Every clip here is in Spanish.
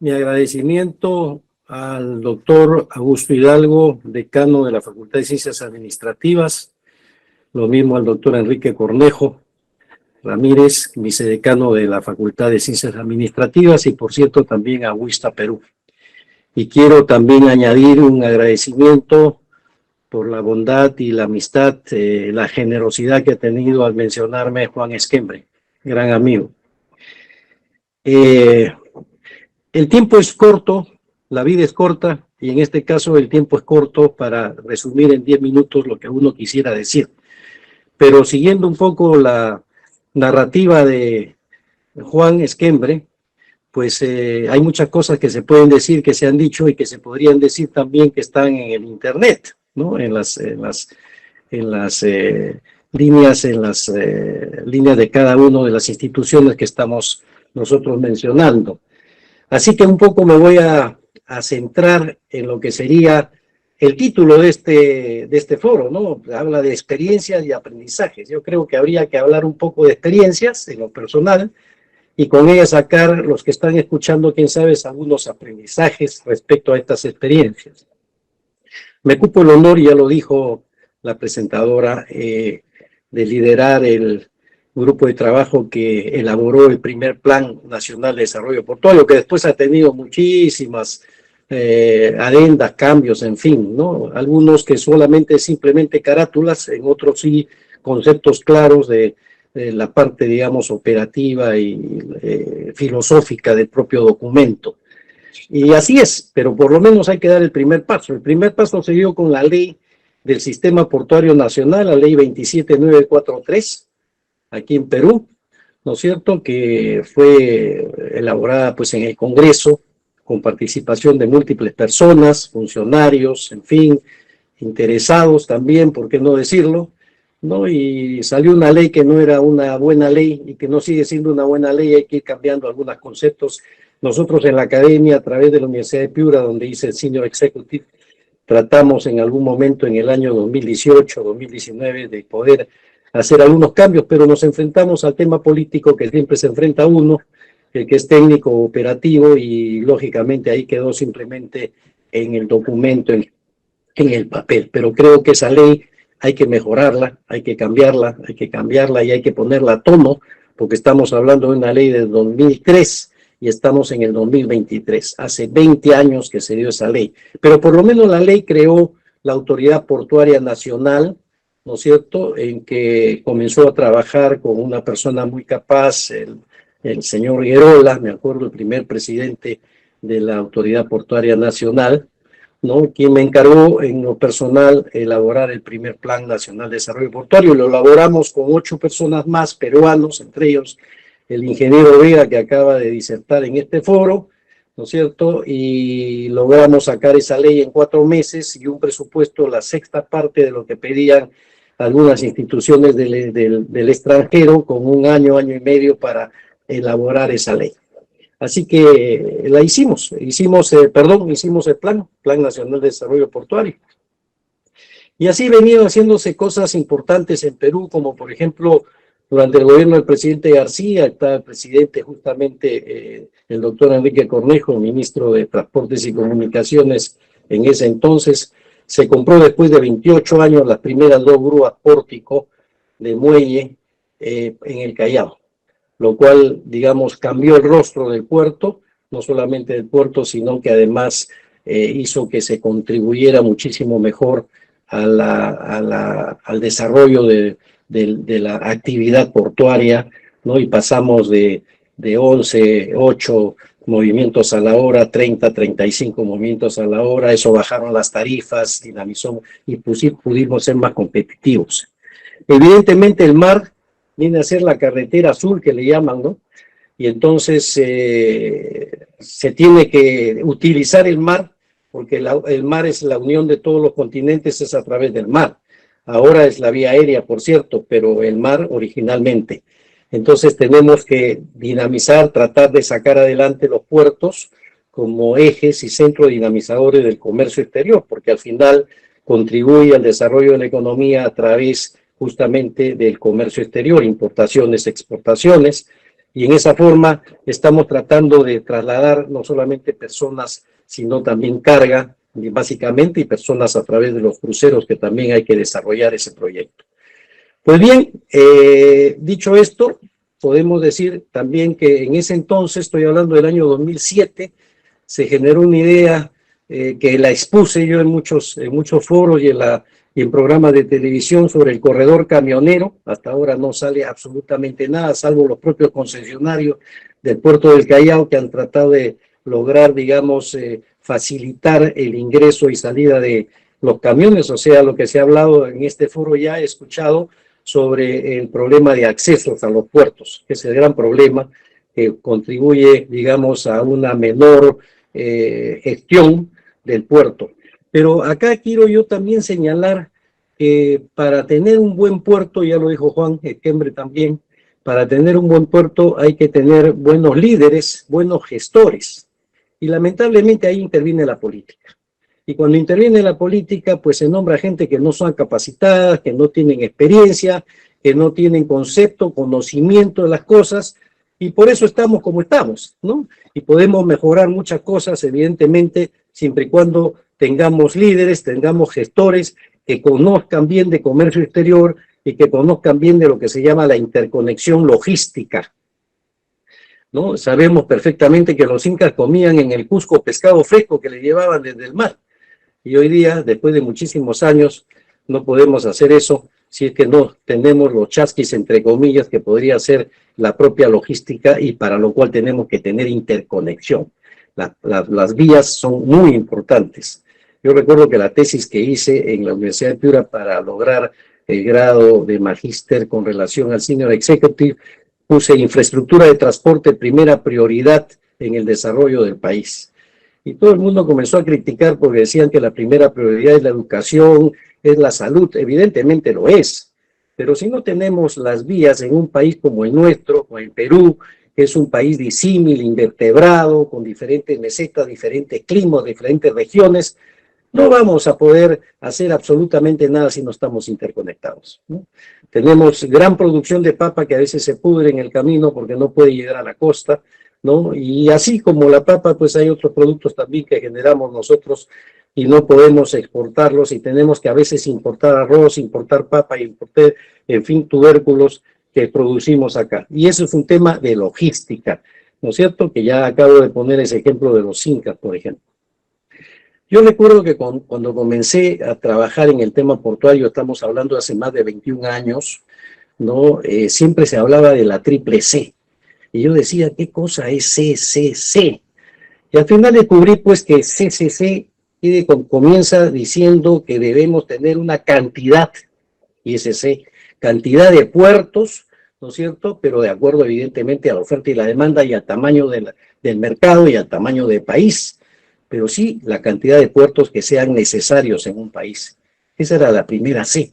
Mi agradecimiento al doctor Augusto Hidalgo, decano de la Facultad de Ciencias Administrativas, lo mismo al doctor Enrique Cornejo Ramírez, vicedecano de la Facultad de Ciencias Administrativas, y por cierto también a UISTA Perú. Y quiero también añadir un agradecimiento por la bondad y la amistad, la generosidad que ha tenido al mencionarme Juan Esquembre, gran amigo. El tiempo es corto, la vida es corta, y en este caso el tiempo es corto para resumir en 10 minutos lo que uno quisiera decir. Pero siguiendo un poco la narrativa de Juan Esquembre, pues hay muchas cosas que se pueden decir, que se han dicho y que se podrían decir también que están en el Internet, ¿no? En las líneas de cada una de las instituciones que estamos nosotros mencionando. Así que un poco me voy a centrar en lo que sería el título de este foro, ¿no? Habla de experiencias y aprendizajes. Yo creo que habría que hablar un poco de experiencias en lo personal y con ellas sacar, los que están escuchando, quién sabe, algunos aprendizajes respecto a estas experiencias. Me cupo el honor, ya lo dijo la presentadora, de liderar el grupo de trabajo que elaboró el primer Plan Nacional de Desarrollo Portuario, que después ha tenido muchísimas adendas, cambios, en fin, ¿no? Algunos que solamente simplemente carátulas, en otros sí conceptos claros de la parte, digamos, operativa y filosófica del propio documento. Y así es, pero por lo menos hay que dar el primer paso. El primer paso se dio con la ley del Sistema Portuario Nacional, la ley 27943, aquí en Perú, ¿no es cierto?, que fue elaborada pues en el Congreso con participación de múltiples personas, funcionarios, en fin, interesados también, ¿por qué no decirlo?, ¿no? Y salió una ley que no era una buena ley y que no sigue siendo una buena ley, hay que ir cambiando algunos conceptos. Nosotros en la academia, a través de la Universidad de Piura, donde hice el Senior Executive, tratamos en algún momento en el año 2018, 2019, de poder hacer algunos cambios, pero nos enfrentamos al tema político que siempre se enfrenta uno, el que es técnico operativo, y lógicamente ahí quedó simplemente en el documento, en el papel. Pero creo que esa ley hay que mejorarla, hay que cambiarla y hay que ponerla a tono, porque estamos hablando de una ley del 2003 y estamos en el 2023. Hace 20 años que se dio esa ley, pero por lo menos la ley creó la Autoridad Portuaria Nacional, ¿no es cierto?, en que comenzó a trabajar con una persona muy capaz, el señor Guerola, me acuerdo, el primer presidente de la Autoridad Portuaria Nacional, ¿no?, quien me encargó en lo personal elaborar el primer Plan Nacional de Desarrollo Portuario. Lo elaboramos con 8 personas más, peruanos, entre ellos el ingeniero Vega, que acaba de disertar en este foro, ¿no es cierto?, y logramos sacar esa ley en 4 meses y un presupuesto, la sexta parte de lo que pedían algunas instituciones del extranjero, con un año y medio para elaborar esa ley. Así que la hicimos el Plan Nacional de Desarrollo Portuario. Y así venían haciéndose cosas importantes en Perú, como por ejemplo, durante el gobierno del presidente García, estaba el presidente justamente, el doctor Enrique Cornejo, ministro de Transportes y Comunicaciones en ese entonces. Se compró después de 28 años las primeras 2 grúas pórtico de muelle en el Callao, lo cual, digamos, cambió el rostro del puerto, no solamente del puerto, sino que además hizo que se contribuyera muchísimo mejor al desarrollo de la actividad portuaria, ¿no? Y pasamos de 8 movimientos a la hora, 35 movimientos a la hora, eso bajaron las tarifas, dinamizó y pudimos ser más competitivos. Evidentemente el mar viene a ser la carretera azul que le llaman, ¿no? Y entonces se tiene que utilizar el mar, porque el mar es la unión de todos los continentes, es a través del mar. Ahora es la vía aérea, por cierto, pero el mar originalmente. Entonces tenemos que dinamizar, tratar de sacar adelante los puertos como ejes y centros dinamizadores del comercio exterior, porque al final contribuye al desarrollo de la economía a través justamente del comercio exterior, importaciones, exportaciones, Y en esa forma estamos tratando de trasladar no solamente personas, sino también carga, básicamente, y personas a través de los cruceros, que también hay que desarrollar ese proyecto. Pues bien, dicho esto, podemos decir también que en ese entonces, estoy hablando del año 2007, se generó una idea que la expuse yo en muchos foros y en programas de televisión sobre el corredor camionero. Hasta ahora no sale absolutamente nada, salvo los propios concesionarios del puerto del Callao, que han tratado de lograr, digamos, facilitar el ingreso y salida de los camiones. O sea, lo que se ha hablado en este foro, ya he escuchado sobre el problema de accesos a los puertos, que es el gran problema que contribuye, digamos, a una menor gestión del puerto. Pero acá quiero yo también señalar que para tener un buen puerto, ya lo dijo Juan Kembre también, para tener un buen puerto hay que tener buenos líderes, buenos gestores. Y lamentablemente ahí interviene la política. Y cuando interviene la política, pues se nombra gente que no son capacitadas, que no tienen experiencia, que no tienen concepto, conocimiento de las cosas, y por eso estamos como estamos, ¿no? Y podemos mejorar muchas cosas, evidentemente, siempre y cuando tengamos líderes, tengamos gestores que conozcan bien de comercio exterior y que conozcan bien de lo que se llama la interconexión logística, ¿no? Sabemos perfectamente que los incas comían en el Cusco pescado fresco que le llevaban desde el mar. Y hoy día, después de muchísimos años, no podemos hacer eso si es que no tenemos los chasquis, entre comillas, que podría ser la propia logística, y para lo cual tenemos que tener interconexión. Las vías son muy importantes. Yo recuerdo que la tesis que hice en la Universidad de Piura para lograr el grado de magíster con relación al Senior Executive, puse infraestructura de transporte primera prioridad en el desarrollo del país. Y todo el mundo comenzó a criticar porque decían que la primera prioridad es la educación, es la salud. Evidentemente lo es, pero si no tenemos las vías en un país como el nuestro, o en Perú, que es un país disímil, invertebrado, con diferentes mesetas, diferentes climas, diferentes regiones, no vamos a poder hacer absolutamente nada si no estamos interconectados, ¿no? Tenemos gran producción de papa que a veces se pudre en el camino porque no puede llegar a la costa, ¿no? Y así como la papa, pues hay otros productos también que generamos nosotros y no podemos exportarlos, y tenemos que a veces importar arroz, importar papa, importar, en fin, tubérculos que producimos acá. Y eso es un tema de logística, ¿no es cierto? Que ya acabo de poner ese ejemplo de los incas, por ejemplo. Yo recuerdo que cuando comencé a trabajar en el tema portuario, estamos hablando de hace más de 21 años, ¿no? Siempre se hablaba de la triple C. Y yo decía, ¿qué cosa es CCC? Y al final descubrí pues que CCC comienza diciendo que debemos tener una cantidad, ISC, cantidad de puertos, ¿no es cierto? Pero de acuerdo evidentemente a la oferta y la demanda y al tamaño del mercado y al tamaño del país, pero sí la cantidad de puertos que sean necesarios en un país. Esa era la primera C.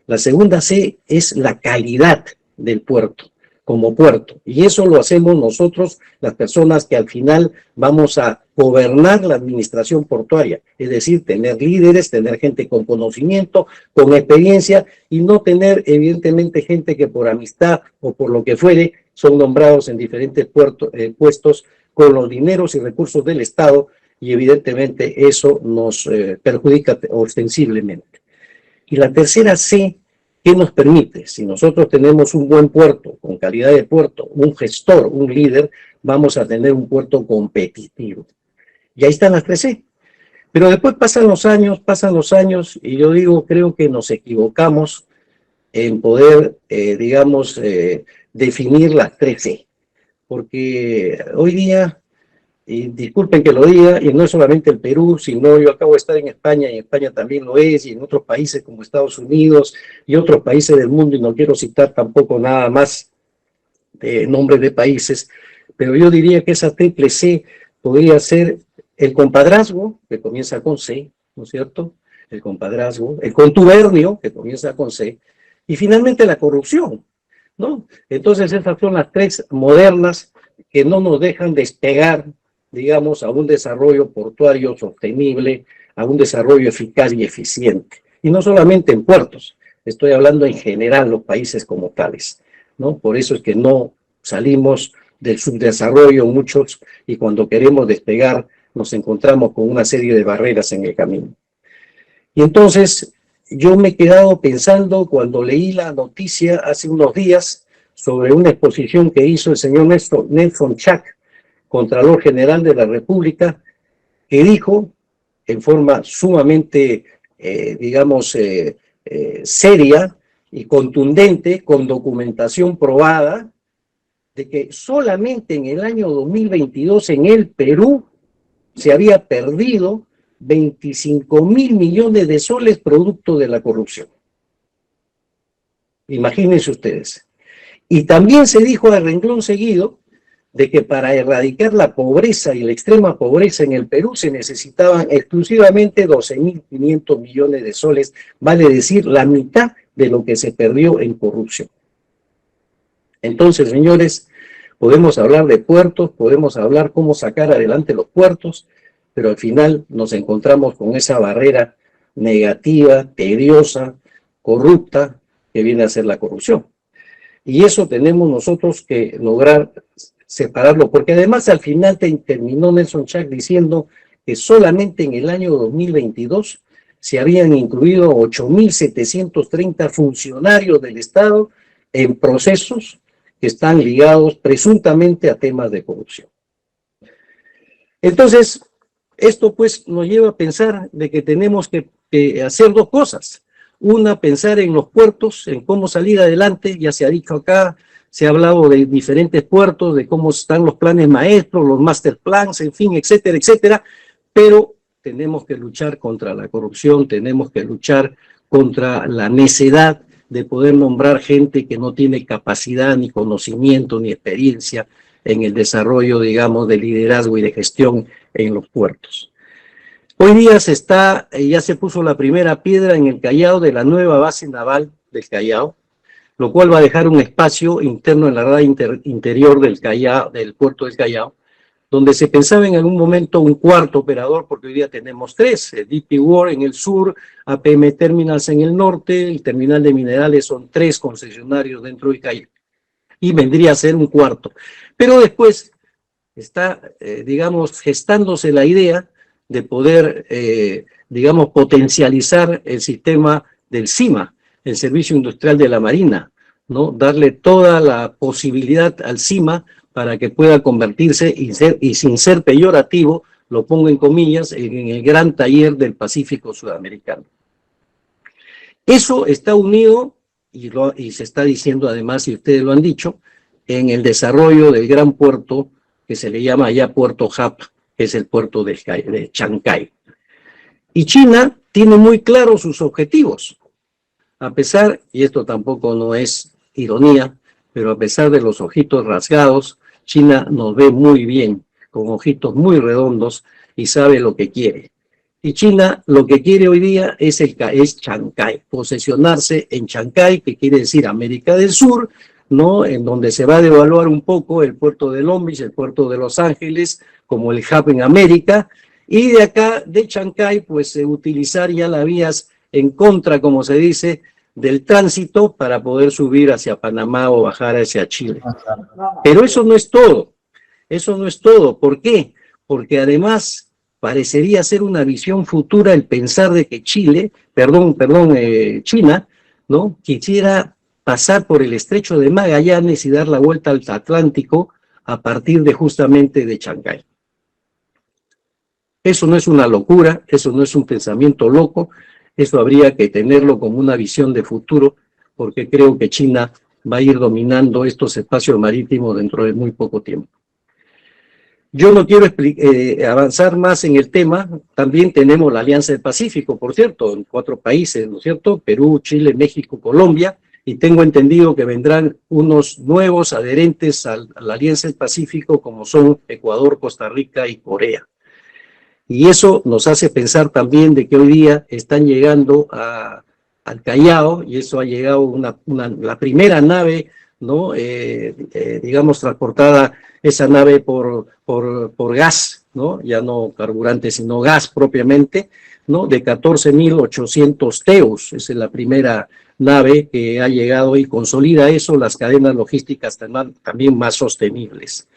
La segunda C es la calidad del puerto, como puerto. Y eso lo hacemos nosotros, las personas que al final vamos a gobernar la administración portuaria. Es decir, tener líderes, tener gente con conocimiento, con experiencia, y no tener, evidentemente, gente que por amistad o por lo que fuere son nombrados en diferentes puestos con los dineros y recursos del Estado, y evidentemente eso nos perjudica ostensiblemente. Y la tercera C, ¿qué nos permite? Si nosotros tenemos un buen puerto, con calidad de puerto, un gestor, un líder, vamos a tener un puerto competitivo. Y ahí están las tres C. Pero después pasan los años, y yo digo, creo que nos equivocamos en poder, digamos, definir las tres C. Porque hoy día, y disculpen que lo diga, y no es solamente el Perú, sino yo acabo de estar en España, y en España también lo es, y en otros países como Estados Unidos y otros países del mundo, y no quiero citar tampoco nada más de nombres de países, pero yo diría que esa triple C podría ser el compadrazgo, que comienza con C, ¿no es cierto? El compadrazgo, el contubernio, que comienza con C, y finalmente la corrupción, ¿no? Entonces esas son las tres modernas que no nos dejan despegar, digamos, a un desarrollo portuario sostenible, a un desarrollo eficaz y eficiente. Y no solamente en puertos, estoy hablando en general los países como tales, ¿no? Por eso es que no salimos del subdesarrollo muchos, y cuando queremos despegar nos encontramos con una serie de barreras en el camino. Y entonces yo me he quedado pensando cuando leí la noticia hace unos días sobre una exposición que hizo el señor Nelson Chac, Contralor General de la República, que dijo en forma sumamente, seria y contundente, con documentación probada, de que solamente en el año 2022 en el Perú se había perdido 25.000 millones de soles producto de la corrupción. Imagínense ustedes. Y también se dijo a renglón seguido de que para erradicar la pobreza y la extrema pobreza en el Perú se necesitaban exclusivamente 12.500 millones de soles, vale decir, la mitad de lo que se perdió en corrupción. Entonces, señores, podemos hablar de puertos, podemos hablar cómo sacar adelante los puertos, pero al final nos encontramos con esa barrera negativa, tediosa, corrupta, que viene a ser la corrupción. Y eso tenemos nosotros que lograr separarlo, porque además al final terminó Nelson Chac diciendo que solamente en el año 2022 se habían incluido 8.730 funcionarios del Estado en procesos que están ligados presuntamente a temas de corrupción. Entonces, esto pues nos lleva a pensar de que tenemos que hacer dos cosas. Una, pensar en los puertos, en cómo salir adelante. Ya se ha dicho acá, se ha hablado de diferentes puertos, de cómo están los planes maestros, los master plans, en fin, etcétera, etcétera. Pero tenemos que luchar contra la corrupción, tenemos que luchar contra la necedad de poder nombrar gente que no tiene capacidad, ni conocimiento, ni experiencia en el desarrollo, digamos, de liderazgo y de gestión en los puertos. Hoy día ya se puso la primera piedra en el Callao de la nueva base naval del Callao, lo cual va a dejar un espacio interno en la red interior del Callao, del puerto del Callao, donde se pensaba en algún momento un cuarto operador, porque hoy día tenemos tres, el DP World en el sur, APM Terminals en el norte, el terminal de minerales, son tres concesionarios dentro del Callao, y vendría a ser un cuarto. Pero después está, gestándose la idea de poder, potencializar el sistema del CIMA, el Servicio Industrial de la Marina, ¿no? Darle toda la posibilidad al CIMA para que pueda convertirse, y sin ser peyorativo, lo pongo en comillas, en el gran taller del Pacífico Sudamericano. Eso está unido, y se está diciendo además, y ustedes lo han dicho, en el desarrollo del gran puerto que se le llama ya Puerto Hub, que es el puerto de Chancay. Y China tiene muy claros sus objetivos, a pesar, y esto tampoco no es ironía, pero a pesar de los ojitos rasgados, China nos ve muy bien, con ojitos muy redondos, y sabe lo que quiere. Y China lo que quiere hoy día es Chancay, posesionarse en Chancay, que quiere decir América del Sur, ¿no? En donde se va a devaluar un poco el puerto de Long Beach, el puerto de Los Ángeles, como el hub en América, y de acá, de Chancay, pues utilizar ya las vías en contra, como se dice, del tránsito para poder subir hacia Panamá o bajar hacia Chile. Pero eso no es todo, eso no es todo. ¿Por qué? Porque además parecería ser una visión futura el pensar de que China, ¿no? Quisiera pasar por el estrecho de Magallanes y dar la vuelta al Atlántico a partir de justamente de Chancay. Eso no es una locura, eso no es un pensamiento loco, eso habría que tenerlo como una visión de futuro, porque creo que China va a ir dominando estos espacios marítimos dentro de muy poco tiempo. Yo no quiero avanzar más en el tema. También tenemos la Alianza del Pacífico, por cierto, en 4 países, ¿no es cierto? Perú, Chile, México, Colombia, y tengo entendido que vendrán unos nuevos adherentes a la Alianza del Pacífico, como son Ecuador, Costa Rica y Corea. Y eso nos hace pensar también de que hoy día están llegando al Callao, y eso ha llegado la primera nave, ¿no? Transportada esa nave por gas, ¿no? Ya no carburante, sino gas propiamente, ¿no? De 14.800 TEUs. Esa es la primera nave que ha llegado y consolida eso, las cadenas logísticas también más sostenibles.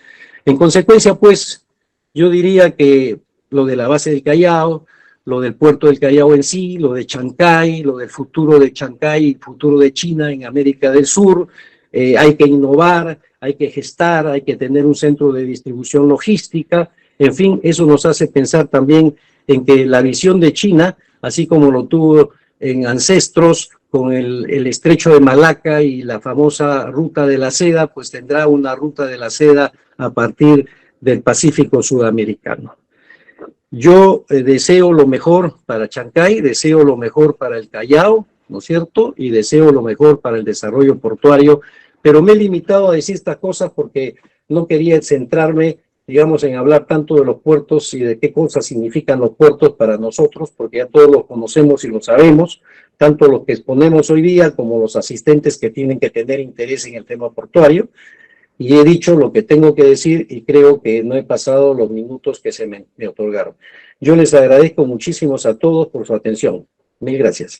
En consecuencia, pues, yo diría que lo de la base del Callao, lo del puerto del Callao en sí, lo de Chancay, lo del futuro de Chancay y futuro de China en América del Sur, hay que innovar, hay que gestar, hay que tener un centro de distribución logística, en fin, eso nos hace pensar también en que la visión de China, así como lo tuvo en Ancestros, con el estrecho de Malaca y la famosa ruta de la seda, pues tendrá una ruta de la seda a partir del Pacífico Sudamericano. Yo deseo lo mejor para Chancay, deseo lo mejor para el Callao, ¿no es cierto? Y deseo lo mejor para el desarrollo portuario, pero me he limitado a decir estas cosas porque no quería centrarme, digamos, en hablar tanto de los puertos y de qué cosas significan los puertos para nosotros, porque ya todos los conocemos y lo sabemos, tanto los que exponemos hoy día como los asistentes que tienen que tener interés en el tema portuario. Y he dicho lo que tengo que decir y creo que no he pasado los minutos que se me otorgaron. Yo les agradezco muchísimo a todos por su atención. Mil gracias.